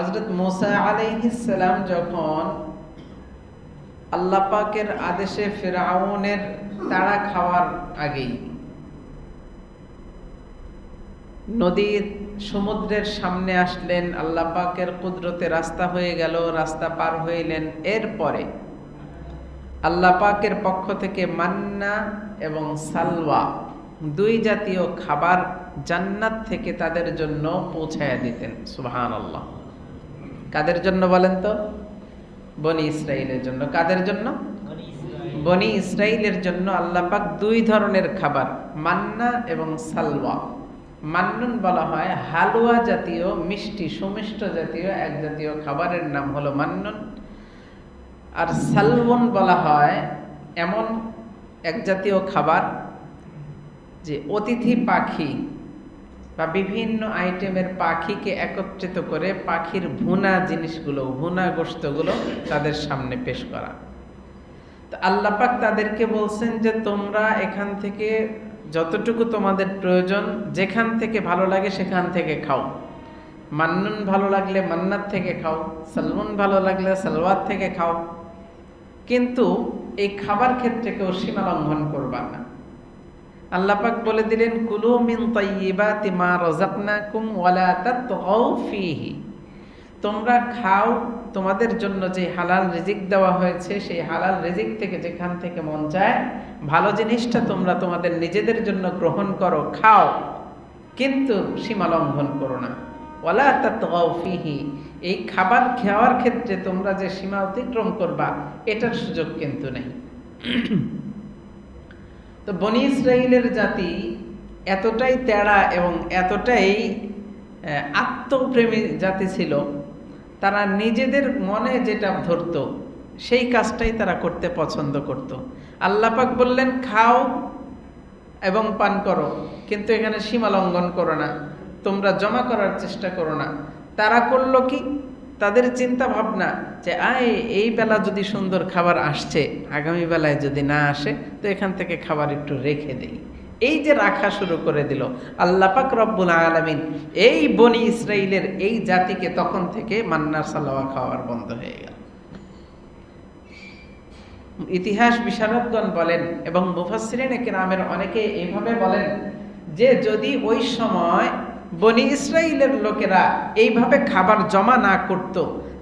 হযরত মূসা আলাইহিস সালাম যখন আল্লাহ পাকের আদেশে ফিরআউনের তাড়া খাওয়ার আগেই নদীর সমুদ্রের সামনে আসলেন, আল্লাহ পাকের কুদরতে রাস্তা হয়ে গেল, রাস্তা পার হইলেন। এরপরে আল্লাহ পাকের পক্ষ থেকে মান্না এবং সালওয়া দুই জাতীয় খাবার জান্নাত থেকে তাদের জন্য পৌঁছায়া দিতেন। সুবহানাল্লাহ। কাদের জন্য বলেন তো? বনি ইসরাইলের জন্য। কাদের জন্য? বনি ইসরাইলের জন্য আল্লাহ পাক দুই ধরনের খাবার, মান্না এবং সালওয়া। মান্নুন বলা হয় হালুয়া জাতীয়, মিষ্টি সুমিষ্ট জাতীয় এক জাতীয় খাবারের নাম হলো মান্নুন। আর সালওয়ন বলা হয় এমন এক জাতীয় খাবার যে অতিথি পাখি বা বিভিন্ন আইটেমের পাখিকে একত্রিত করে পাখির ভুনা জিনিসগুলো, ভুনা গোশতগুলো তাদের সামনে পেশ করা। তো আল্লাহ পাক তাদেরকে বলছেন যে তোমরা এখান থেকে যতটুকু তোমাদের প্রয়োজন, যেখান থেকে ভালো লাগে সেখান থেকে খাও। মান্নুন ভালো লাগলে মান্নাত থেকে খাও, সালমুন ভালো লাগলে সালওয়াত থেকে খাও, কিন্তু এই খাবার ক্ষেত্রে কেউ সীমা লঙ্ঘন করবা না। আল্লাহ পাক বলে দিলেন কুলু মিন তাইয়্যিবাতি মা রাযাকনাকুম ওয়ালা তাতগাউ ফীহি। তোমরা খাও, তোমাদের জন্য যে হালাল রিজিক দেওয়া হয়েছে সেই হালাল রিজিক থেকে যেখান থেকে মন চায় ভালো জিনিসটা তোমরা তোমাদের নিজেদের জন্য গ্রহণ করো, খাও, কিন্তু সীমা লঙ্ঘন করো না। ওয়ালা তাতগাউ ফীহি, এই খাবার খাওয়ার ক্ষেত্রে তোমরা যে সীমা অতিক্রম করবা এটার সুযোগ কিন্তু নেই। তো বনি ইসরাইলের জাতি এতটাই তেড়া এবং এতটাই আত্মপ্রেমী জাতি ছিল, তারা নিজেদের মনে যেটা ধরত সেই কাজটাই তারা করতে পছন্দ করত। আল্লাহ পাক বললেন খাও এবং পান করো, কিন্তু এখানে সীমা লঙ্ঘন করো না, তোমরা জমা করার চেষ্টা করো না। তারা করলো কি? তাদের চিন্তা ভাবনা যে এই বেলা যদি সুন্দর খাবার আসছে, আগামী বেলায় যদি না আসে তো এখান থেকে খাবার একটু রেখে দেই। এই যে রাখা শুরু করে দিল আল্লাহ পাক রব্বুল আলামিন এই বনি ইসরাইলের এই জাতিকে, তখন থেকে মান্নার সালওয়া খাওয়ার বন্ধ হয়ে গেল। ইতিহাস বিশারদগণ বলেন এবং মুফাসসিরিনে কেরামের অনেকে এইভাবে বলেন যে যদি ওই সময় বনি ইসরাইলের লোকেরা এইভাবে খাবার জমা না করত,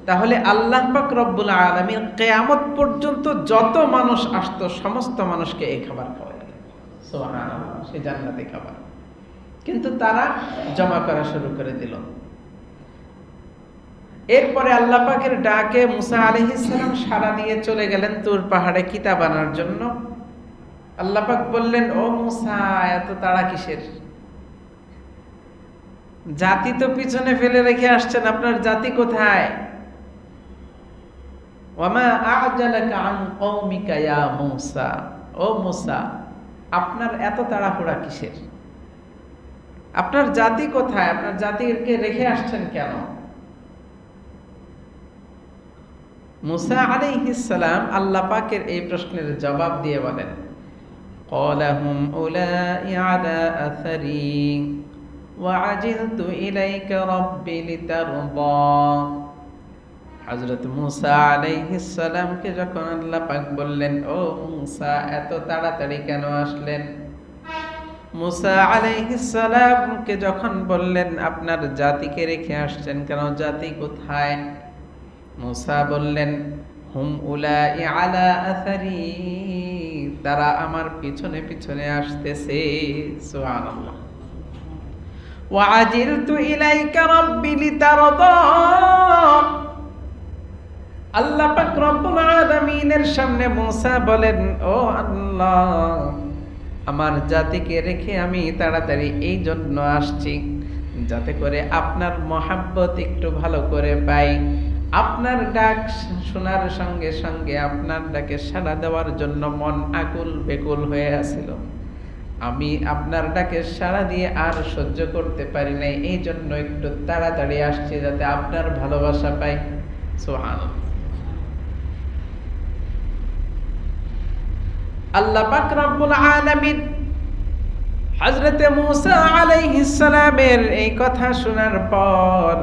তাহলে আল্লাহ পাক রব্বুল আলামিন কিয়ামত পর্যন্ত যত মানুষ আসতো সমস্ত মানুষকে এই খাবার খাওয়াতেন। সুবহানাল্লাহ, সেই জান্নাতি খাবার। কিন্তু তারা জমা করা শুরু করে দিল। এরপরে আল্লাহ পাকের ডাকে মুসা আলাইহিস সালাম সাড়া দিয়ে চলে গেলেন তুর পাহাড়ে কিতাব আনার জন্য। আল্লাহ পাক বললেন, ও মুসা, এত তাড়া কিসের? জাতি তো পিছনে ফেলে রেখে আসছেন, আপনার জাতি কোথায়? ওয়ামা আ'জালাকা আন কওমিকা ইয়া মুসা, ও মুসা, আপনার এত তাড়াহুড়া কিসের? আপনার জাতি কোথায়? আপনার জাতিকে রেখে আসছেন কেন? মুসা আলাইহিস সালাম আল্লাহ পাকের এই প্রশ্নের জবাব দিয়ে বলেন, ক্বালা হুম উলাই আলা আসারি ওয়া আজিলতু ইলাইকা রাব্বি লিতারদা। হযরত মুসা আলাইহিস সালামকে যখন আল্লাহ পাক বললেন, ও মুসা, এত তাড়াতাড়ি কেন আসলেন? মুসা আলাইহিস সালামকে যখন বললেন আপনার জাতিকে রেখে আসছেন কেন, জাতি কোথায়? মুসা বললেন, হুম উলাই আলা আসারি, তারা আমার পিছনে পিছনে আসতেছে। সুবহানাল্লাহ। ওয়া আজিলতু ইলাইকা রাব্বি লিতারদা। আল্লাহ পাক রব্বুল আলামিনের সামনে মুসা বলেন, ও আল্লাহ, আমার জাতিকে রেখে আমি তাড়াতাড়ি এই জন্য আসছি যাতে করে আপনার মহাব্বত একটু ভালো করে পাই। আপনার ডাক শোনার সঙ্গে সঙ্গে আপনার ডাকে সাড়া দেওয়ার জন্য মন আকুল বেকুল হয়ে আছিল। আমি আপনার ডাকে সাড়া দিয়ে আর সহ্য করতে পারি নাই, এই জন্য একটু তাড়াতাড়ি আসছি যাতে আপনার ভালোবাসা পাই। সুবহানাল্লাহ। আল্লাহ পাক রব্বুল আলামিন হযরত মুসা আলাইহিস সালামের এই কথা শোনার পর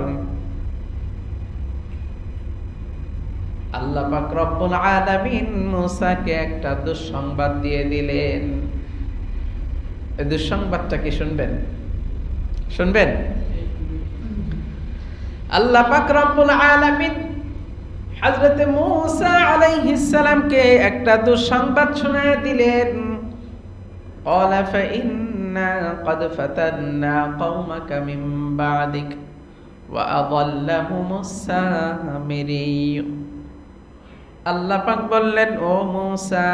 আল্লাহ পাক রব্বুল আলামিন মূসাকে একটা দুঃসংবাদ দিয়ে দিলেন। এই দুঃসংবাদটা কি শুনবেন? শুনবেন? আল্লাহ পাক রব্বুল আলামিন হযরত মূসা আলাইহিস সালামকে একটা দুঃসংবাদ শোনায় দিলেন। ক্বালা ফাইন্না ক্বাদ ফাতান্না কওমাকা মিন বা'দিক ওয়া আযাল্লাহুমুস সামিরী। আল্লাহ পাক বললেন, ও মূসা,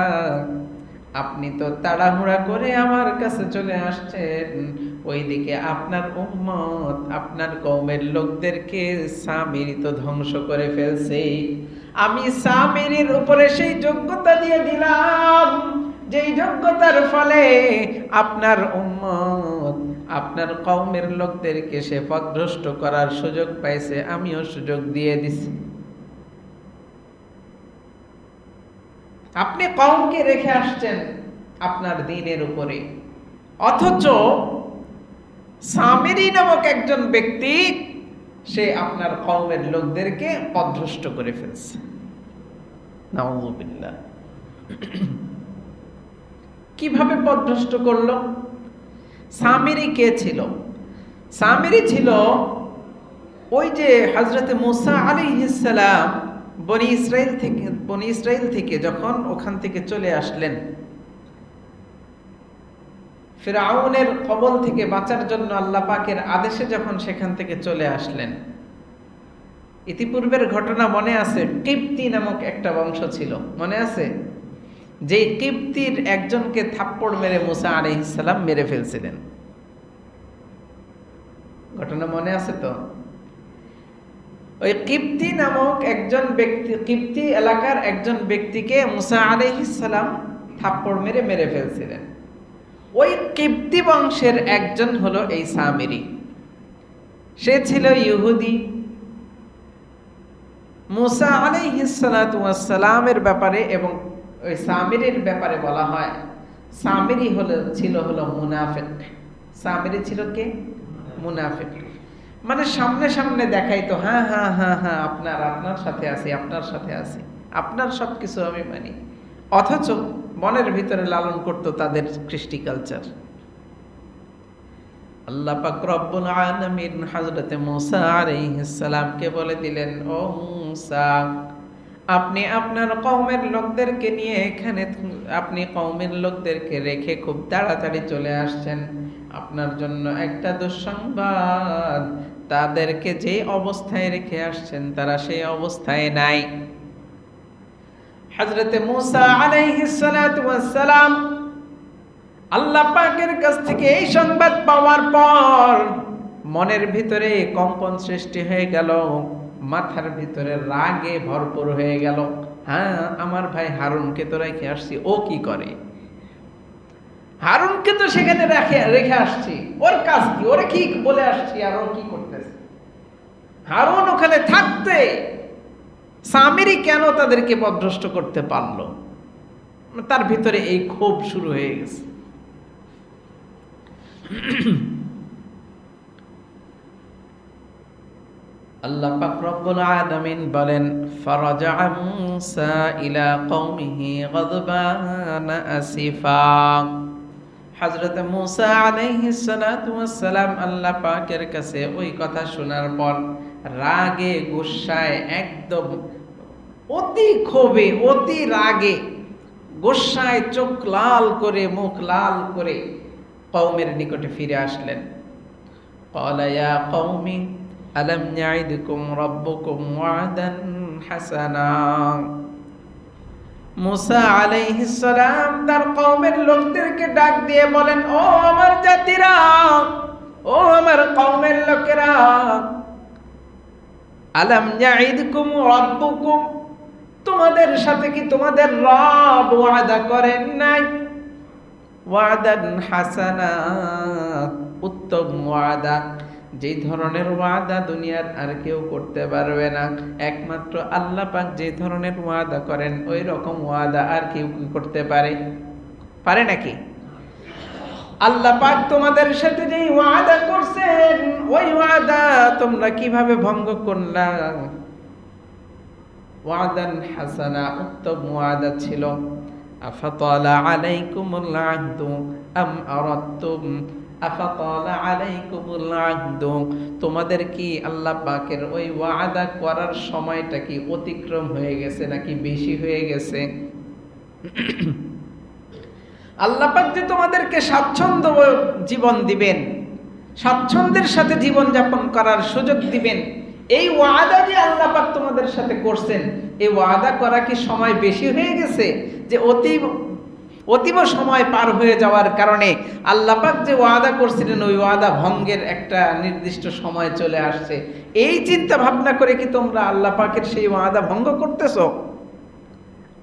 আপনি তো তাড়াহুড়া করে আমার কাছে চলে আসছেন, ওইদিকে আপনার উম্মত আপনার কওমের লোকদেরকে সামিরী তো ধ্বংস করে ফেলছে। আমি সামিরীর উপরে সেই যোগ্যতা দিয়ে দিলাম, যেই যোগ্যতার ফলে আপনার উম্মত আপনার কওমের লোকদেরকে সে পথভ্রষ্ট করার সুযোগ পাইছে, আমিও সুযোগ দিয়ে দিছি। আপনি কওমকে রেখে আসছেন আপনার দ্বীনের উপরে, অথচ সামিরী নামক একজন ব্যক্তি সে আপনার কওমের লোকদেরকে পথভ্রষ্ট করে ফেলছে। নাউযুবিল্লাহ। কিভাবে পথভ্রষ্ট করলো? সামিরী কে ছিল? সামিরী ছিল ওই যে হযরত মূসা আলাইহিস সালাম বনি ইসরাইল থেকে যখন ওখান থেকে চলে আসলেন, ফিরআউনের কবল থেকে বাঁচার জন্য আল্লাহ পাকের আদেশে যখন সেখান থেকে চলে আসলেন, ইতিপূর্বের ঘটনা মনে আছে? কিপ্তি নামক একটা বংশ ছিল, মনে আছে? যেই কিপ্তির একজনকে থাপ্পড় মেরে মূসা আলাইহিস সালাম মেরে ফেলছিলেন। ঘটনা মনে আছে তো? ওই কিপ্তি নামক একজন ব্যক্তি, কিপ্তি এলাকার একজন ব্যক্তিকে মূসা আলাইহিস সালাম থাপ্পড় মেরে ফেলছিলেন। ওই কিপ্তি বংশের একজন হলো এই সামিরী। সে ছিল ইহুদি। মূসা আলাইহিস সালাতু ওয়াস সালামের ব্যাপারে এবং ওই সামিরীর ব্যাপারে বলা হয়, সামিরী ছিল মুনাফিক। সামিরী ছিল কে? মুনাফিক। মানে সামনে সামনে দেখাইতো, হ্যাঁ হ্যাঁ হ্যাঁ হ্যাঁ আপনার সাথে আছি, আপনার সাথে আছি, আপনার সবকিছু আমি মানি, অথচ মনের ভিতরে লালন করত তাদের কৃষ্টি কালচার। আল্লাহ পাক রব্বুল আলামিন হযরত মূসা আলাইহিস সালামকে বলে দিলেন, ও মূসা, আপনি আপনার কওমের লোকদেরকে নিয়ে এখানে, আপনি কওমের লোকদেরকে রেখে খুব তাড়াতাড়ি চলে আসছেন। আপনার জন্য একটা দুঃসংবাদ, তাদেরকে যে অবস্থায় রেখে আসছেন তারা সেই অবস্থায় নাই। হযরত মূসা আলাইহিস সালাতু ওয়াস সালাম আল্লাহ পাকের কাছ থেকে এই সংবাদ পাওয়ার পর মনের ভিতরে কম্পন সৃষ্টি হয়ে গেল, মাথার ভিতরে রাগে ভরপুর হয়ে গেল। হ্যাঁ, আমার ভাই হারুনকে তো রেখে আসছি, ও কি করে? হারুনকে তো সেখানে রেখে আসছি, ওর কাজ কি? ওরে কি বলে আসছি আর ও কি করতেছে? হারুন ওখানে থাকতে সামিরী কেন তাদেরকে পথভ্রষ্ট করতে পারলো? তার ভিতরে এই ক্ষোভ শুরু হয়ে গেছে। আল্লাহ পাক রব্বুল আলামিন বলেন, ফারাজা মূসা ইলা কওমিহি গাদবানা আসিফা। হযরত মূসা আলাইহিস সালাতু ওয়াস সালাম আল্লাহ পাকের কাছে ওই কথা শোনার পর রাগে গুসায়, একদম অতি ক্ষোভে, অতি রাগে, গুসায় চোখ লাল করে, মুখ লাল করে কওমের নিকটে ফিরে আসলেন। ক্বালা ইয়া কওমি আলাম ইয়াইদকুম রাব্বুকুম ওয়া'দান হাসানা। মূসা আলাইহিস সালাম তার কওমের লোকদেরকে ডাক দিয়ে বলেন, ও আমার জাতিরা, ও আমার কওমের লোকেরা, আলাম ইয়াইদকুম রাব্বুকুম, তোমাদের সাথে কি তোমাদের রব ওয়াদা করেন নাই? ওয়াদান হাসানা, উত্তম ওয়াদা, যে ধরনের ওয়াদা দুনিয়ার আর কেউ করতে পারবে না, একমাত্র আল্লাহ পাক যে ধরনের ওয়াদা করেন ওই রকম ওয়াদা আর কেউ কি করতে পারে নাকি? আল্লাহ পাক তোমাদের সাথে যে ওয়াদা করছেন ওই ওয়াদা তোমরা কিভাবে ভঙ্গ করলা? ওয়াদান হাসানা, উত্তম ওয়াদা ছিল। আফাতালা আলাইকুমুল আহদু আম আরাদতুম, আফাতালা আলাইকুমুল আহদু, তোমাদের কি আল্লাহ পাকের ওই ওয়াদা করার সময়টা কি অতিক্রম হয়ে গেছে নাকি বেশি হয়ে গেছে? আল্লাহ পাক যে তোমাদেরকে স্বাচ্ছন্দ্য জীবন দিবেন, স্বাচ্ছন্দ্যের সাথে জীবন যাপন করার সুযোগ দিবেন, এই ওয়াদা যে আল্লাহ পাক তোমাদের সাথে করছেন, এই ওয়াদা করা কি সময় বেশি হয়ে গেছে, যে অতীব সময় পার হয়ে যাওয়ার কারণে আল্লাহ পাক যে ওয়াদা করছিলেন ওই ওয়াদা ভঙ্গের একটা নির্দিষ্ট সময় চলে আসছে? এই চিন্তা ভাবনা করে কি তোমরা আল্লাহ পাকের সেই ওয়াদা ভঙ্গ করতেছো?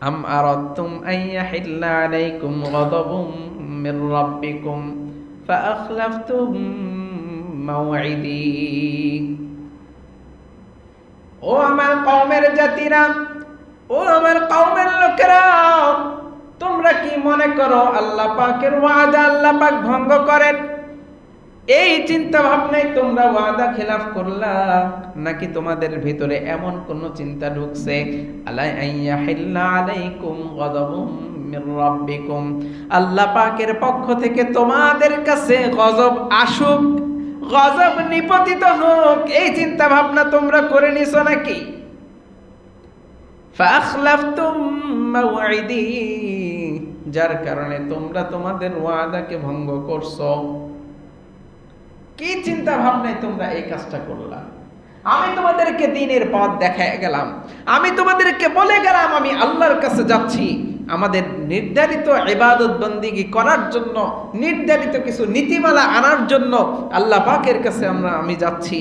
আম আরাদতুম আইয়াহিল্লা আলাইকুম গাদাবুম মির রাব্বিকুম ফাআখলাফতুম মাওঈদি। ও আমার কওমের জাতিরা, ও আমার কওমের লোকেরা, তোমরা কি মনে করো আল্লাহ পাকের ওয়াদা আল্লাহ পাক ভঙ্গ করেন? এই চিন্তা ভাবনায় তোমরা ওয়াদা খেলাফ করলা, নাকি তোমাদের ভিতরে এমন কোন চিন্তা ঢুকছে আলাইহিল্লা আলাইকুম গাদাবুম মির রাব্বিকুম, আল্লাহ পাকের পক্ষ থেকে তোমাদের কাছে গজব আসুক, গজব নিপতিত হোক, এই চিন্তা ভাবনা তোমরা করে নিছো নাকি? ফাখলাফতুম মাওঈদি, যার কারণে তোমরা তোমাদের ওয়াদাকে ভঙ্গ করছো। কি চিন্তা ভাবনায় তোমরা এই কাজটা করলা? আমি তোমাদেরকে দ্বীনের পথ দেখায় গেলাম, আমি তোমাদেরকে বলে গেলাম আমি আল্লাহর কাছে যাচ্ছি, আমাদের নির্ধারিত ইবাদত বন্দিগি করার জন্য, নির্ধারিত কিছু নীতিমালা আনার জন্য আল্লাহ পাকের কাছে আমি যাচ্ছি,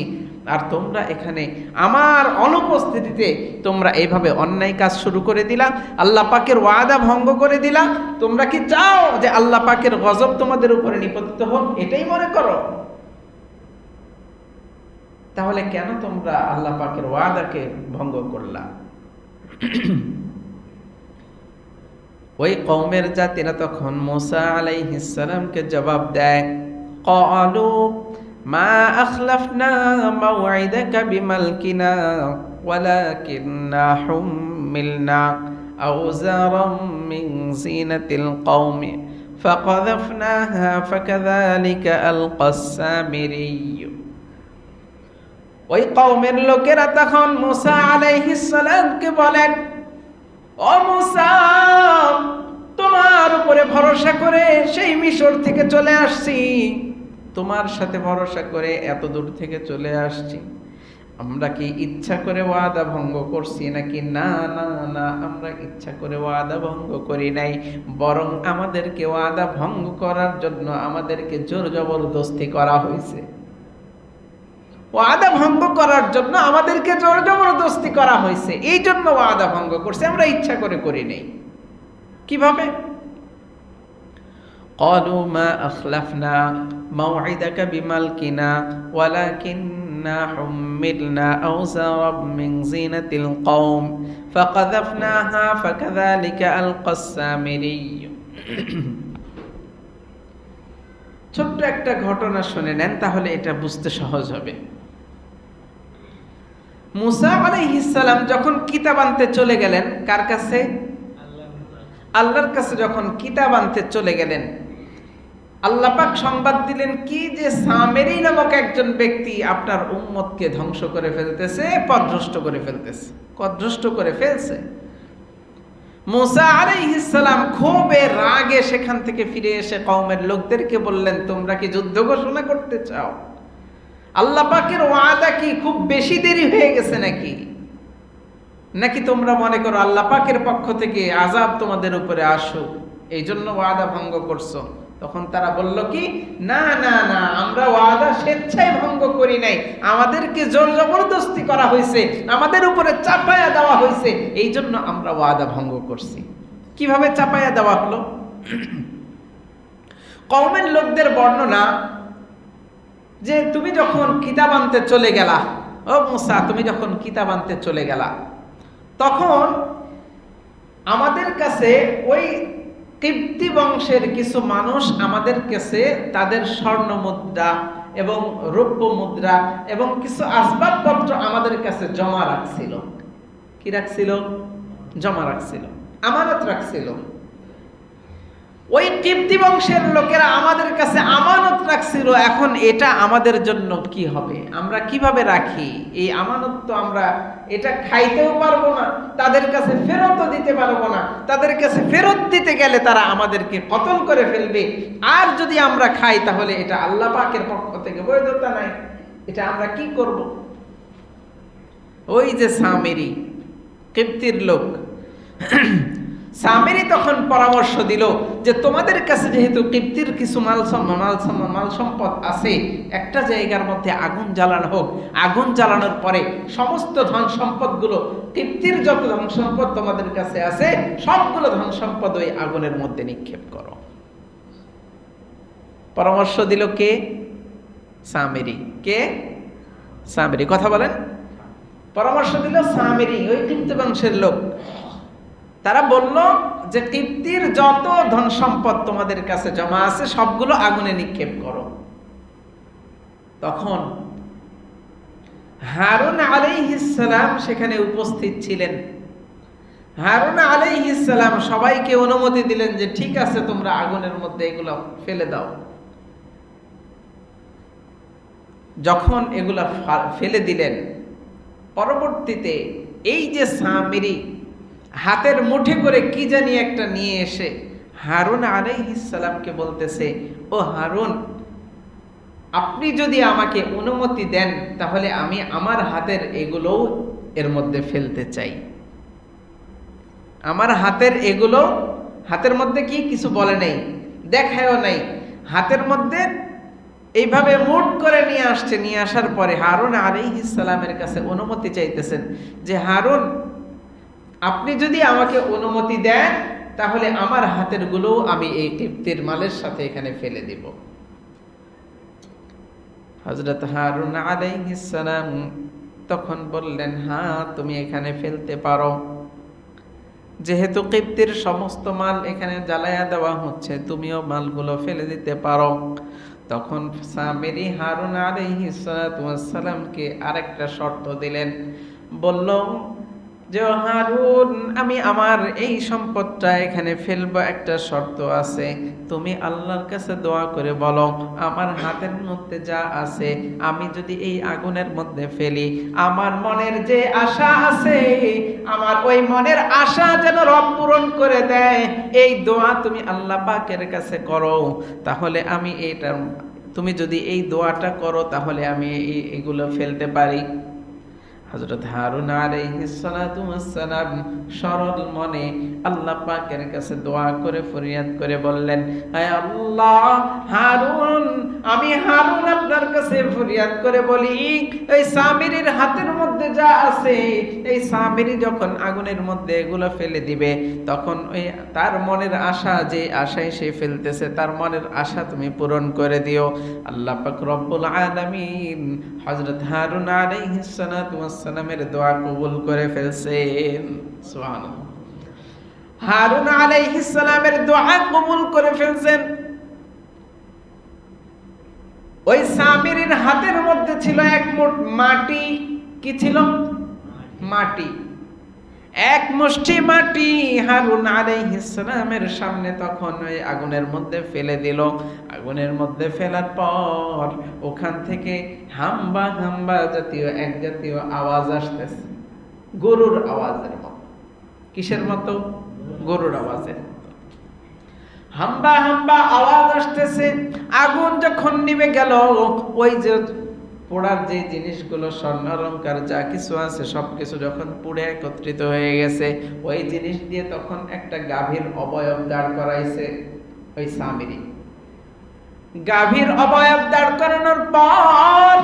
আর তোমরা এখানে আমার অনুপস্থিতিতে তোমরা এইভাবে অন্যায় কাজ শুরু করে দিলা, আল্লাহ পাকের ওয়াদা ভঙ্গ করে দিলা। তোমরা কি চাও যে আল্লাহ পাকের গজব তোমাদের উপরে নিপতিত হোক? এটাই মনে করো? তাহলে কেন তোমরা আল্লাহ পাকের ওয়াদাকে ভঙ্গ করলা? ওই কওমের জাতিরা তখন মুসা আলাইহিস সালামকে জবাব দেয়, ক্বালু মা আখলাফনা মাওঈদাকা বিমালকিনা ওয়ালাকিন্না হুমিলনা আওজারাম মিন জিনাতিল কওমি ফাকাযাফনাহা ফাকাযালিকা আলকাস সামিরী। ওই কওমের লোকেরা তখন মুসা আলাইহিস সালামকে বলেন, ও মুসা, তোমার উপরে ভরসা করে সেই মিশর থেকে চলে আসছি, তোমার সাথে ভরসা করে এত দূর থেকে চলে আসছি, আমরা কি ইচ্ছা করে ওয়াদা ভঙ্গ করছি নাকি? না না না, আমরা ইচ্ছা করে ওয়াদা ভঙ্গ করি নাই, বরং আমাদেরকে ওয়াদা ভঙ্গ করার জন্য আমাদেরকে জোর জবরদস্তি করা হয়েছে। ওয়াদা ভঙ্গ করার জন্য আমাদেরকে জোর জবরদস্তি করা হয়েছে, এই জন্য ওয়াদা ভঙ্গ করছে, আমরা ইচ্ছা করে করি নাই। কিভাবে? ক্বালু মা আখলাফনা মাওঈদাকা বিমালকিনা ওয়ালাকিন্না হুমিলনা আওজারাম মিন জিনাতিল কওম ফাকাযাফনাহা ফাকাযালিকা আলকাস সামিরী। ছোট্ট একটা ঘটনা শুনে নেন, তাহলে এটা বুঝতে সহজ হবে। মুসা আলাইহিস সালাম যখন কিতাব আনতে চলে গেলেন, কার কাছে? আল্লাহর কাছে। যখন কিতাব আনতে চলে গেলেন, আল্লাহ পাক সংবাদ দিলেন কি, যে সামেরী নামক একজন ব্যক্তি আপনার উম্মতকে ধ্বংস করে ফেলতেছে, পথভ্রষ্ট করে ফেলতেছে, পথভ্রষ্ট করে ফেলছে। মুসা আলাইহিস সালাম ক্ষোভে রাগে সেখান থেকে ফিরে এসে কওমের লোকদেরকে বললেন, তোমরা কি যুদ্ধ ঘোষণা করতে চাও? আল্লাহ পাকের ওয়াদা কি খুব বেশি দেরি হয়ে গেছে নাকি? নাকি তোমরা মনে করো আল্লাহ পাকের পক্ষ থেকে আযাব তোমাদের উপরে আসুক, এই জন্য ওয়াদা ভঙ্গ করছো? তখন তারা বলল কি, না না না, আমরা ওয়াদা স্বেচ্ছায় ভঙ্গ করি নাই, আমাদেরকে জোর জবরদস্তি করা হয়েছে, আমাদের উপরে চাপায়া দেওয়া হয়েছে, এই জন্য আমরা ওয়াদা ভঙ্গ করছি। কিভাবে চাপায়া দেওয়া হলো? কওমের লোকদের বর্ণনা, যে তুমি যখন কিতাব আনতে চলে গেলা, ও মুসা, তুমি যখন কিতাব আনতে চলে গেলা, তখন আমাদের কাছে ওই কিপ্তি বংশের কিছু মানুষ আমাদের কাছে তাদের স্বর্ণ মুদ্রা এবং রৌপ্য মুদ্রা এবং কিছু আসবাবপত্র আমাদের কাছে জমা রাখছিল। কি রাখছিল? জমা রাখছিল, আমানত রাখছিল। ওই কিপ্তি বংশের লোকেরা আমাদের কাছে আমানত রাখছিল। এখন এটা আমাদের জন্য কি হবে? আমরা কিভাবে রাখি এই আমানত? তো আমরা এটা খাইতেও পারবো না, তাদের কাছে ফেরতও দিতে পারবো না। তাদের কাছে ফেরত দিতে গেলে তারা আমাদেরকে কতল করে ফেলবে। আর যদি আমরা খাই তাহলে এটা আল্লাহ পাকের পক্ষ থেকে বৈধতা নাই। এটা আমরা কি করব? ওই যে সামেরি, কিপ্তির লোক, সামেরি তখন পরামর্শ দিল যে তোমাদের কাছে যেহেতু কিপ্তির কিছু মাল সম্পদ আছে, একটা জায়গার মধ্যে আগুন জ্বালানো হোক। আগুন জ্বালানোর পরে সমস্ত ধন সম্পদগুলো, কিপ্তির যত ধন সম্পদ তোমাদের কাছে আছে সবগুলো ধন সম্পদ ওই আগুনের মধ্যে নিক্ষেপ করো। পরামর্শ দিল কে? সামেরি। কে? সামেরি। কথা বলেন। পরামর্শ দিল সামেরি, ওই কিপ্তি বংশের লোক। তারা বলল যে কিপ্তির যত ধন সম্পদ তোমাদের কাছে জমা আছে সবগুলো আগুনে নিক্ষেপ করো। তখন হারুন আলাইহিস সালাম সেখানে উপস্থিত ছিলেন। হারুন আলাইহিস সালাম সবাইকে অনুমতি দিলেন যে ঠিক আছে, তোমরা আগুনের মধ্যে এগুলো ফেলে দাও। যখন এগুলা ফেলে দিলেন, পরবর্তীতে এই যে সামেরি হাতের মুঠে করে কি জানি একটা নিয়ে এসে হারুন আলাইহিস সালামকে বলতেছে, ও হারুন, আপনি যদি আমাকে অনুমতি দেন তাহলে আমি আমার হাতের এগুলোও এর মধ্যে ফেলতে চাই। আমার হাতের এগুলো, হাতের মধ্যে কি কিছু বলে নেই, দেখায়ও নাই, হাতের মধ্যে এইভাবে মুঠ করে নিয়ে আসছে। নিয়ে আসার পরে হারুন আলাইহিস সালামের কাছে অনুমতি চাইতেছেন যে হারুন, আপনি যদি আমাকে অনুমতি দেন তাহলে আমার হাতের গুলো আমি এই কিপ্তির মালের সাথে এখানে ফেলে দিব। হযরত হারুন আলাইহিস সালাম তখন বললেন, হ্যাঁ তুমি এখানে ফেলতে পারো, যেহেতু কিপ্তির সমস্ত মাল এখানে জ্বালায়া দেওয়া হচ্ছে, তুমিও মালগুলো ফেলে দিতে পারো। তখন সামেরি হারুন আলাইহিস সালামকে আরেকটা শর্ত দিলেন। বলল যে হারুন, আমি আমার এই সম্পদটা এখানে ফেলবো, একটা শর্ত আছে। তুমি আল্লাহর কাছে দোয়া করে বলো, আমার হাতের মধ্যে যা আছে আমি যদি এই আগুনের মধ্যে ফেলি, আমার মনের যে আশা আছে, আমার ওই মনের আশা যেন রব পূরণ করে দেয়। এই দোয়া তুমি আল্লাহ পাকের কাছে করো, তাহলে আমি এইটা, তুমি যদি এই দোয়াটা করো তাহলে আমি এগুলো ফেলতে পারি। হযরত হারুন আলাইহিস সালাতু ওয়াস সালাম সরল মনে আল্লাহ পাকের কাছে দোয়া করে ফরিয়াদ করে বললেন, হে আল্লাহ, হারুন, আমি হারুন আপনার কাছে ফরিয়াদ করে বলি, এই সামিরির হাতের মধ্যে যা আছে, এই সামিরি যখন আগুনের মধ্যে এগুলো ফেলে দিবে তখন ওই তার মনের আশা, যে আশায় সে ফেলতেছে, তার মনের আশা তুমি পূরণ করে দিও। আল্লাহ পাক রব্বুল আলামিন হযরত হারুন আলাইহিস সালাতু ওয়াস সালামের দোয়া কবুল করে ফেলছেন। সুবহানাল্লাহ। হারুন আলাইহিস সালামের দোয়া কবুল করে ফেলছেন। ওই সামিরির হাতের মধ্যে ছিল এক মুঠ মাটি। কি ছিল? মাটি। এক মুষ্টি মাটি হারুন আলাইহিস সালামের সামনে তখন ওই আগুনের মধ্যে ফেলে দিল। আগুনের মধ্যে ফেলার পর ওখান থেকে হাম্বা হাম্বা জাতীয় এক জাতীয় আওয়াজ আসতেছে, গরুর আওয়াজের মতো। কিসের মতো? গরুর আওয়াজের মতো হাম্বা হাম্বা আওয়াজ আসতেছে। আগুন যখন নিভে গেল, ওই যে পোড়ার যে জিনিসগুলো, স্বর্ণ অলংকার যা কিছু আছে সবকিছু যখন পুড়ে একত্রিত হয়ে গেছে, ওই জিনিস দিয়ে তখন একটা গাভীর অবয়ব দাঁড় করাইছে ওই সামিরি। গাভীর অবয়ব দাঁড় করানোর পর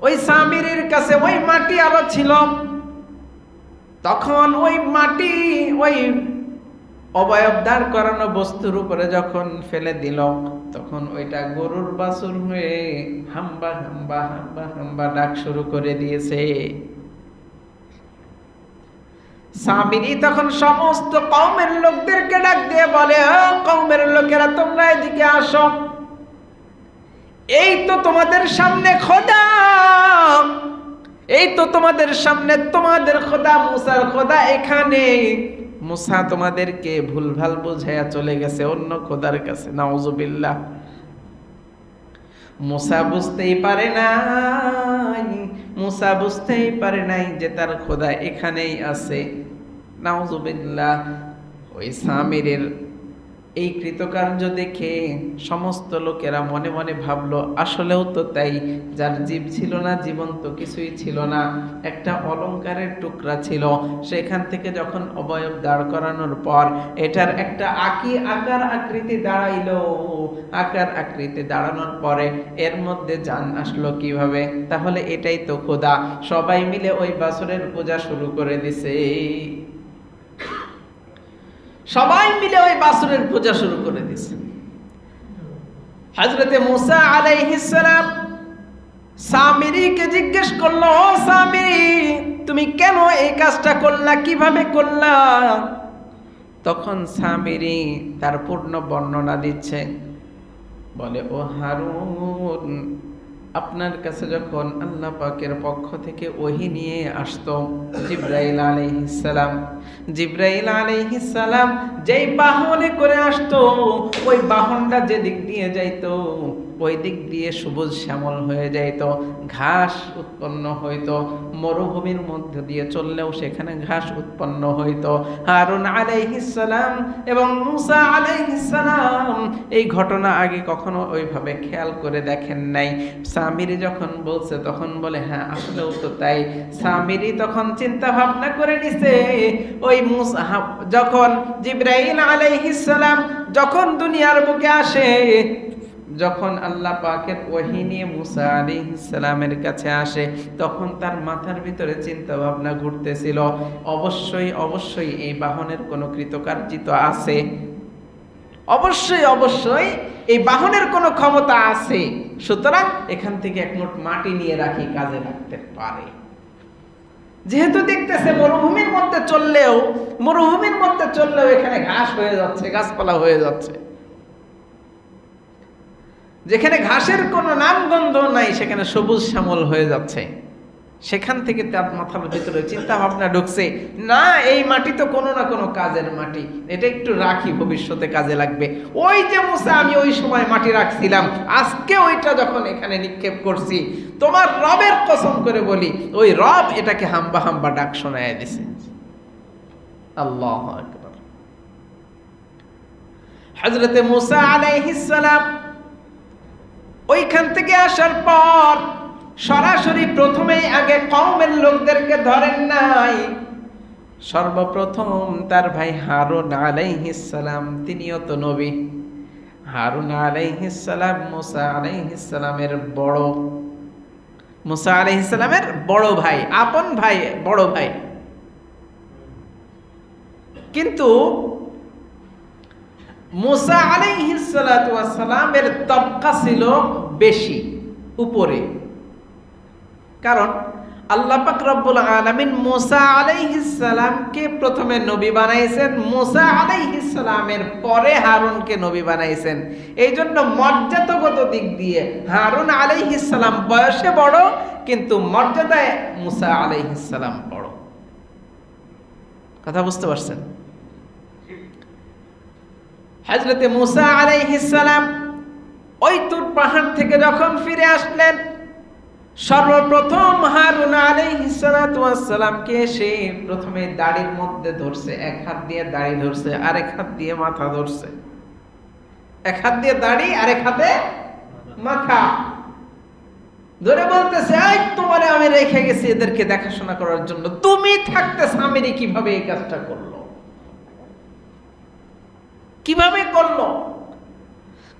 ওই সামিরির কাছে ওই মাটি আরো ছিল। তখন ওই মাটি ওই অবয়ব দাঁড় করানো বস্তুর উপরে যখন ফেলে দিল, তখন ওইটা গরুর বাছুর হয়ে হাম্বা হাম্বা হাম্বা হাম্বা ডাক শুরু করে দিয়েছে। সামিরি তখন সমস্ত কওমের লোকদেরকে ডাক দিয়ে বলে, কওমের লোকেরা তোমরা এদিকে আসো, এই তো তোমাদের সামনে খোদা এই তো তোমাদের সামনে তোমাদের খোদা মুসার খোদা এখানে, মুসা তোমাদেরকে ভুলভাল বুঝাইয়া চলে গেছে অন্য খোদার কাছে, নাউজুবিল্লাহ। মুসা বুঝতেই পারে নাই, মুসা বুঝতেই পারে নাই যে তার খোদা এখানেই আছে, নাউজুবিল্লাহ। ওই সামিরের এই কৃতকার্য দেখে সমস্ত লোকেরা মনে মনে ভাবলো আসলেও তো তাই, যার জীব ছিল না, জীবন্ত কিছুই ছিল না, একটা অলংকারের টুকরা ছিল, সেখান থেকে যখন অবয়ব দাঁড় করানোর পর এটার একটা আকার আকৃতি দাঁড়াইলো, আকার আকৃতি দাঁড়ানোর পরে এর মধ্যে জান আসলো কিভাবে? তাহলে এটাই তো খোদা। সবাই মিলে ওই বাছুরের পূজা শুরু করে দিছে, সবাই মিলে ওই বাছুরের পূজা শুরু করে দিছে। হযরতে মুসা আলাইহিস সালাম সামিরীকে জিজ্ঞেস করলো, ও সামিরী, তুমি কেন এই কাজটা করলা, কিভাবে করলা? তখন সামিরী তার পূর্ণ বর্ণনা দিচ্ছে, বলে, ও হারুন, আপনার কাছে যখন আল্লাহ পাকের পক্ষ থেকে ওহী নিয়ে আসতো জিবরাইল আলাইহিস সালাম, জিবরাইল আলাইহিস সালাম যেই বাহনে করে আসতো, ওই বাহনটা যে দিক দিয়ে যাইতো ওই দিক দিয়ে সবুজ শ্যামল হয়ে যাইতো, ঘাস উৎপন্ন হইতো, মরুভূমির মধ্য দিয়ে চললেও সেখানে ঘাস উৎপন্ন হইতো। হারুন আলাইহিস সালাম এবং মুসা আলাইহিস সালাম এই ঘটনা আগে কখনো ওইভাবে খেয়াল করে দেখেন নাই। সামিরী যখন বলছে তখন বলে, হ্যাঁ আসলেও তো তাই। সামিরী তখন চিন্তা ভাবনা করে নিছে, ওই মুসা যখন জিবরাইল আলাইহিস সালাম যখন দুনিয়ার বুকে আসে, যখন আল্লাহ পাকের ওহী নিয়ে মুসা আলাইহিস সালামের কাছে আসে, তখন তার মাথার ভিতরে চিন্তা ভাবনা ঘুরতেছিল, অবশ্যই অবশ্যই এই বাহনের কোনো কৃতকার্যিত আছে, অবশ্যই অবশ্যই এই বাহনের কোনো ক্ষমতা আছে, সুতরাং এখান থেকে এক মুঠ মাটি নিয়ে রাখি, কাজে লাগতে পারে। যেহেতু দেখতেছে মরুভূমির মধ্যে চললেও এখানে ঘাস হয়ে যাচ্ছে, গাছপালা হয়ে যাচ্ছে, যেখানে ঘাসের কোনো নামগন্ধ নাই সেখানে সবুজ শ্যামল হয়ে যাচ্ছে, সেখান থেকে তার মাথার ভিতরে চিন্তা ভাবনা ঢুকছে, না এই মাটি তো কোনো না কোনো কাজের মাটি, এটা একটু রাখি, ভবিষ্যতে কাজে লাগবে। ওই যে মুসা, আমি ওই সময় মাটি রাখছিলাম, আজকে ওইটা যখন এখানে নিক্ষেপ করছি, তোমার রবের কসম করে বলি, ওই রব এটাকে হাম্বা হাম্বা ডাক শোনায় দিছে। আল্লাহু আকবার। হযরতে মুসা আলাইহিস সালাম ওইখান থেকে আসার পর সরাসরি প্রথমেই আগে কওমের লোকদেরকে ধরেন নাই, সর্বপ্রথম তার ভাই হারুন আলাইহিস সালাম, তিনিও তো নবী। হারুন আলাইহিস সালাম মুসা আলাইহিস সালামের বড় ভাই, আপন ভাই, বড় ভাই। কিন্তু মুসা আলাইহিস সালাতু ওয়াস সালামের তবকা ছিল বেশি উপরে, কারণ আল্লাহ পাক রব্বুল আলামিন মুসা আলাইহিস সালামকে প্রথমে নবী বানাইছেন, মুসা আলাইহিস সালামের পরে হারুনকে নবী বানাইছেন। এই জন্য মর্যাদাগত দিক দিয়ে হারুন আলাইহিস সালাম বয়সে বড়, কিন্তু মর্যাদায় মুসা আলাইহিস সালাম বড়। কথা বুঝতে পারছেন? হযরতে মুসা আলাইহিস সালাম ওই তুর পাহাড় থেকে যখন ফিরে আসলেন, সর্বপ্রথম হারুন আলাইহিস সালাতু ওয়াস সালামকে এসে প্রথমে দাড়ির মধ্যে ধরছে, এক হাত দিয়ে দাড়ি ধরছে, আরেক হাত দিয়ে মাথা ধরছে, এক হাত দিয়ে দাড়ি আরেক হাতে মাথা ধরে বলতেছে, এই তোমারে আমি রেখে গেছি এদেরকে দেখাশোনা করার জন্য, তুমি থাকতে সামিরী কিভাবে এই কাজটা করলো, কিভাবে করলো?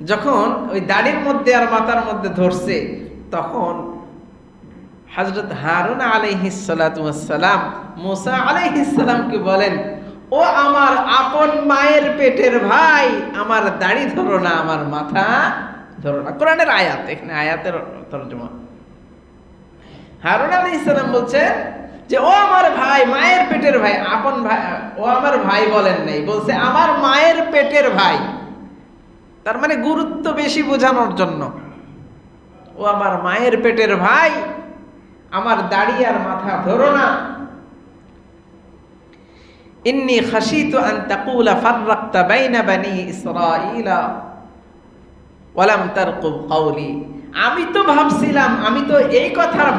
যখন ওই দাড়ির মধ্যে আর মাথার মধ্যে ধরছে, তখন হযরত হারুন আলাইহিস সালাতু ওয়াস সালাম মুসা আলাইহিস সালামকে বলেন, ও আমার আপন মায়ের পেটের ভাই, আমার দাড়ি ধরো না, আমার মাথা ধরো না। কোরআনের আয়াত, এখানে আয়াতের তরজমা। হারুন আলাইহিস সালাম বলছেন যে ও আমার ভাই, মায়ের পেটের ভাই, আপন ভাই, ও আমার ভাই বলেন নাই, বলছে আমার মায়ের পেটের ভাই, তার মানে গুরুত্ব বেশি বোঝানোর জন্য। ও আমার মায়ের পেটের ভাই, আমার দাড়ি আর মাথা ধরো না। ইন্নী খাশিতু আন তাকুলা ফাররাকতা বাইনা বানি ইসরাঈলা ওয়া লাম তারকুব কওলি। আমি তো ভাবছিলাম, আমি তো এই কথার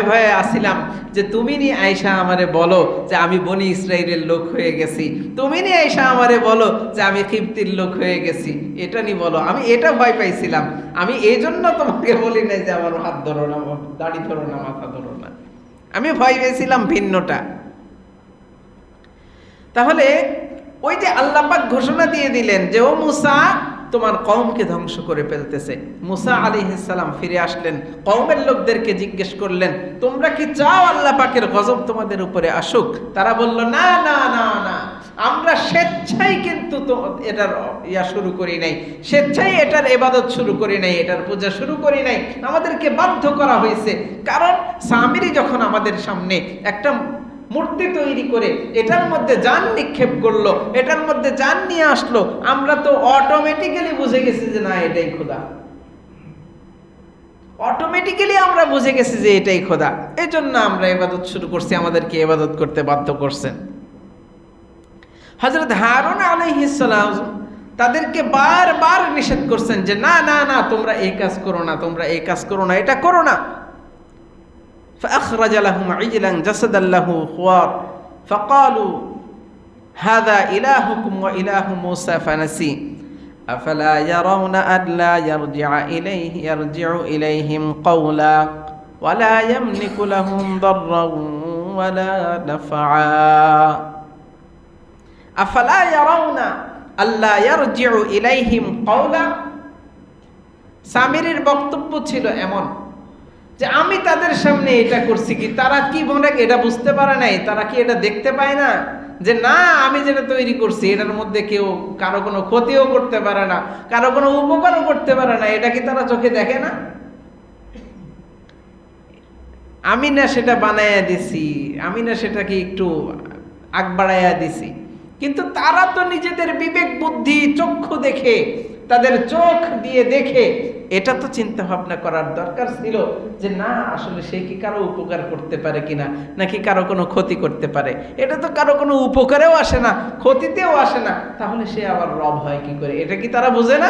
ভয়ে আসছিলাম যে তুমি নি আয়েশা আমারে বলো যে আমি বনি ইসরাইলের লোক হয়ে গেছি, তুমি নি আয়েশা আমারে বলো যে আমি কিপ্তির লোক হয়ে গেছি, এটা নি বলো। আমি এটা ভয় পাইছিলাম, আমি এই জন্য তোমাকে বলি নাই যে আমার হাত ধরো না, দাড়ি ধরো না, মাথা ধরো না। আমি ভয় পেয়েছিলাম ভিন্নটা। তাহলে ওই যে আল্লাহ পাক ঘোষণা দিয়ে দিলেন যে ও মুসা, তোমার কওমকে ধ্বংস করে ফেলতেছে। মুসা আলাইহিস সালাম ফিরে আসলেন, কওমের লোকদেরকে জিজ্ঞেস করলেন, তোমরা কি চাও আল্লাহ পাকের গজব তোমাদের উপরে আসুক? তারা বলল, না না না না, আমরা স্বেচ্ছায় কিন্তু এটার শুরু করি নাই, স্বেচ্ছায় এটার ইবাদত শুরু করি নাই, এটার পূজা শুরু করি নাই, আমাদেরকে বাধ্য করা হয়েছে। কারণ সামিরি যখন আমাদের সামনে একটা মূর্তি তৈরি করে এটার মধ্যে জান নিক্ষেপ করলো, এটার মধ্যে জান নিয়ে আসলো, আমরা তো অটোমেটিক্যালি বুঝে গেছি যে না, এটাই খোদা। অটোমেটিক্যালি আমরা বুঝে গেছি যে এটাই খোদা, এই জন্য আমরা ইবাদত শুরু করছি, আমাদেরকে ইবাদত করতে বাধ্য করছেন। হযরত হারুন আলাইহিস সালাম তাদেরকে বারবার নিষেধ করছেন যে না না না, তোমরা এই কাজ করো না, তোমরা এই কাজ করো না, এটা করো না। فأخرج لهم عجلا جسدا له خوار فقالوا هذا إلهكم وإله موسى فنسي أفلا يرون ألا يرجع إليهم قولا ولا يملك لهم ضرا ولا نفعا أفلا يرون ألا يرجع إليهم قولا। সামিরের বক্তব্য ছিল এমন যে আমি তাদের সামনে এটা করছি, কি তারা কি মনে এটা বুঝতে পারে নাই? তারা কি এটা দেখতে পায় না যে না, আমি যেটা তৈরি করছি এটার মধ্যে কেউ কারো কোনো ক্ষতিও করতে পারে না, কারো কোনো উপকারও করতে পারে না? এটা কি তারা চোখে দেখে না? আমি না সেটা বানাইয়া দিছি, আমি না সেটাকে একটু আগ বাড়াইয়া দিছি, কিন্তু তারা তো নিজেদের বিবেক বুদ্ধি চক্ষু দেখে, তাদের চোখ দিয়ে দেখে এটা তো চিন্তা ভাবনা করার দরকার ছিল যে না, আসলে সে কি কারো উপকার করতে পারে কিনা, নাকি কারো কোনো ক্ষতি করতে পারে। এটা তো কারো কোনো উপকারেও আসে না, ক্ষতিতেও আসে না, তাহলে সে আবার রব হয় কি করে? এটা কি তারা বোঝে না?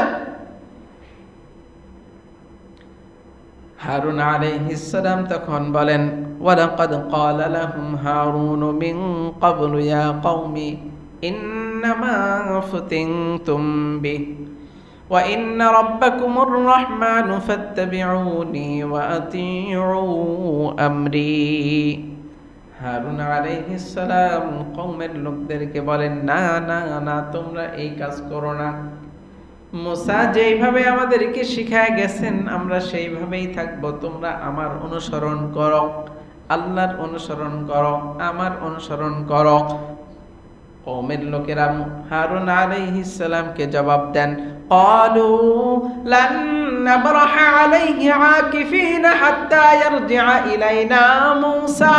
হারুন আলাইহিস সালাম তখন বলেন, ওয়ালাকাদ ক্বালা লাহুম হারুন মিন ক্বাবলু ইয়া কওমি ইন্নামা ফুতিনতুম বিহি ওয়া ইন্না রাব্বাকুমুর রাহমানু ফাত্তাবিউনি ওয়া আতিউ আমরি। হারুন আলাইহিস সালাম কওমের লোকদেরকে বলেন, না না না, তোমরা এই কাজ করো না। মুসা যেইভাবে আমাদেরকে শিখায় গেছেন আমরা সেইভাবেই থাকবো, তোমরা আমার অনুসরণ করো, আল্লাহর অনুসরণ করো, আমার অনুসরণ করো। কওমের লোকেরা হারুন আলাইহিস সালামকে জবাব দেন, ক্বালু লান নাবরাহা আলাইহি আকিফিনা হাত্তা ইয়ারজিআ ইলাইনা মূসা।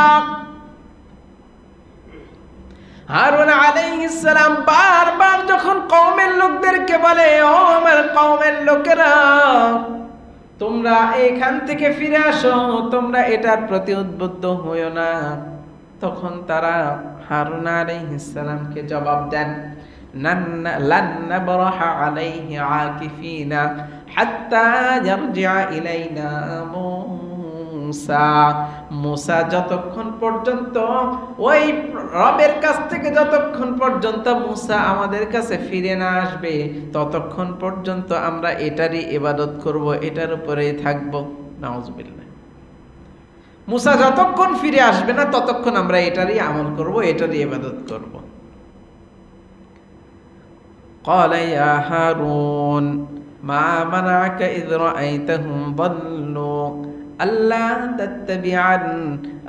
হারুন আলাইহিস সালাম বারবার যখন কওমের লোকদেরকে বলে, ও আমার কওমের লোকেরা, তোমরা এখান থেকে ফিরে আসো, তোমরা এটার প্রতি উদ্বুদ্ধ হইও না, তখন তারা হারুন আলাইহিস সালামকে জবাব দেন, লান নাবরাহা আলাইহি আকিফিনা হাত্তা ইয়ারজিআ ইলাইনা মুসা যতক্ষণ পর্যন্ত ওই রবের কাছ থেকে যতক্ষণ পর্যন্ত মুসা আমাদের কাছে ফিরে না আসবে ততক্ষণ পর্যন্ত আমরা এটারই ইবাদত করব, এটার উপরেই থাকব। নাউজুবিল্লাহ। মুসা যতক্ষণ ফিরে আসবে না ততক্ষণ আমরা এটারই আমল করব, এটারই ইবাদত করব। ক্বালা ইয়া হারুন মা মানা'আকা ইয রাআইতাহুম দাল্লু আল্লাহ তাত্তাবি'আন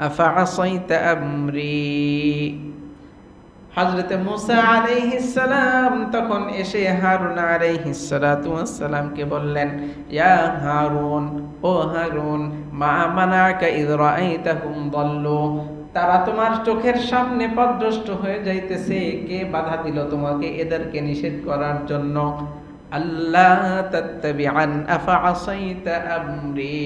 আফa'আসাইতা আমরি। হযরত মুসা আলাইহিস সালাম তখন এসে হারুন আলাইহিস সালাতু ওয়াস সালামকে বললেন, ইয়া হারুন, ও হারুন, মা মানা'আকা ইয রাআইতাহুম দাল্লু, তারা তোমার চোখের সামনে পথভ্রষ্ট হয়ে যাইতেছে, কে বাধা দিল তোমাকে এদেরকে নিষেধ করার জন্য? আল্লাহ তাত্তাবিআন আফাআসাইতা আমরি।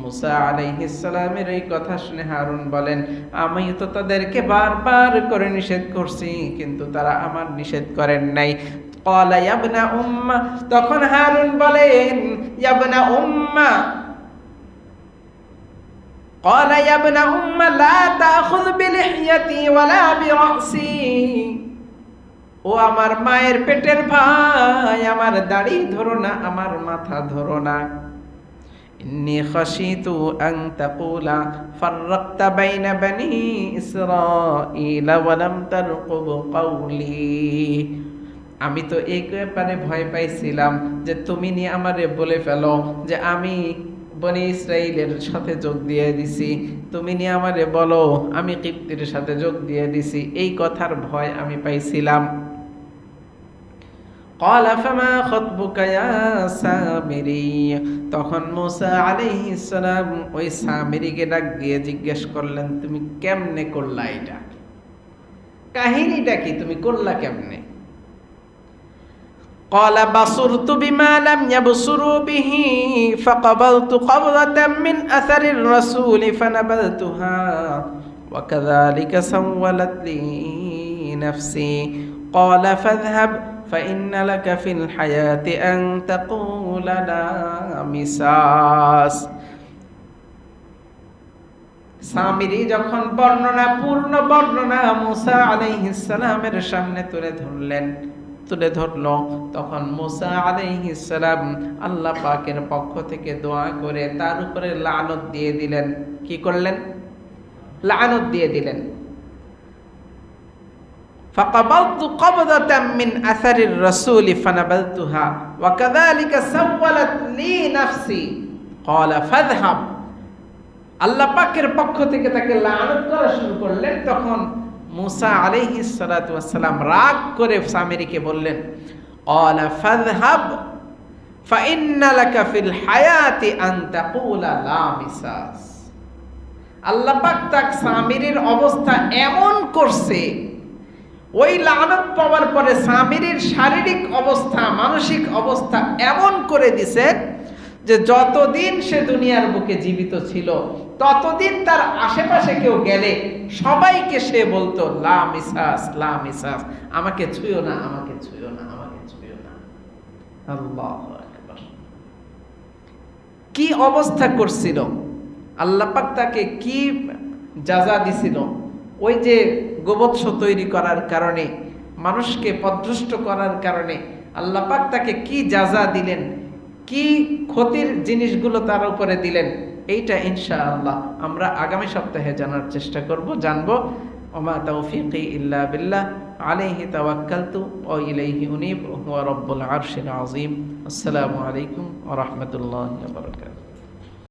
মুসা আলাইহিস সালামের এই কথা শুনে হারুন বলেন, আমি তো তাদেরকে বারবার করে নিষেধ করছি, কিন্তু তারা আমার নিষেধ করেন নাই। ক্বালা ইয়া ইবনা উম্মা, তখন হারুন বলেন, ইয়া ইবনা উম্মা, ক্বালা ইয়া ইবনা উম্মা লা তাখুয বিলিহইয়াতি ওয়ালা বিরাসি। ও আমার মায়ের পেটের ভাই, আমার দাড়ি ধরো না, আমার মাথা ধরো না। ইন্নী খাশিতু আন তাকুলা ফাররাকতা বাইনা বানি ইসরাঈল ওয়া লাম তারকুব কওলি। আমি তো এই ব্যাপারে ভয় পাইছিলাম যে তুমি নিয়ে আমারে বলে ফেলো যে আমি বনি ইসরাইলের সাথে যোগ দিয়ে দিছি, তুমি নিয়ে আমারে বলো আমি কিপ্তির সাথে যোগ দিয়ে দিছি, এই কথার ভয় আমি পাইছিলাম। ক্বালা ফামা খাতবুকা ইয়া সামিরি। তখন মুসা আলাইহিস সালাম ওই সামিরিকে ডাক দিয়ে জিজ্ঞেস করলেন, তুমি কেমনে করলা এটা, কাহিনীটা কি, তুমি করলা কেমনে? ক্বালা বাসুরতু বিমা লাম ইয়াবসুরু বিহি ফাকাবালতু কবদাতাম মিন আসারির রাসূল ফানাবালতুহা ওয়া কাযালিকা সাওয়ালাত লি নাফসি। ক্বালা ফাযহাব فإن لك في الحياة أن تقول لا مساس। সামিরি যখন পূর্ণ বর্ণনা মুসা আলাইহিস সালামের সামনে তুলে ধরলো, তখন মুসা আলাইহিস সালাম আল্লাহ পাকের পক্ষ থেকে দোয়া করে তার উপরে লানত দিয়ে দিলেন। কি করলেন? লানত দিয়ে দিলেন। فقبضت قبضة من أثر الرسول فنبذتها وكذلك سولت لي نفسي قال فاذهب। আল্লাহ পাকের পক্ষ থেকে তাকে লানত করা শুরু করলেন। তখন মুসা আলাইহিস সালাতু ওয়াস সালাম রাগ করে সামিরিকে বললেন, قال فاذهب فإن لك في الحياة أن تقول لا مساس। আল্লাহ পাক তাক সামিরির অবস্থা এমন করছে, ওই লানত পাওয়ার পরে সামিরির শারীরিক অবস্থা, মানসিক অবস্থা এমন করে দিছে যে যতদিন সে দুনিয়ার বুকে জীবিত ছিল ততদিন তার আশেপাশে কেউ গেলে সবাইকে সে বলতো লা মিসাস, লা মিসাস, আমাকে ছুঁয়ো না, আমাকে ছুঁয়ো না, আমাকে ছুঁয়ো না। আল্লাহু আকবার। কি অবস্থা করছিল! আল্লাহ পাক তাকে কি জাযা দিছিল! ওই যে গোবৎস তৈরি করার কারণে, মানুষকে পথভ্রষ্ট করার কারণে আল্লাহ পাক তাকে কি জাযা দিলেন, কি ক্ষতির জিনিসগুলো তার উপরে দিলেন, এইটা ইনশাআল্লাহ আমরা আগামী সপ্তাহে জানার চেষ্টা করব, জানবো। ওমা তাওফীকি ইল্লা বিল্লাহ আলাইহি তাওয়াক্কালতু ওয়া ইলাইহি উনীব ওয়া হুয়া রাব্বুল আরশিল আযীম। আসসালামু আলাইকুম ওয়া রাহমাতুল্লাহি ওয়া বারাকাতুহু।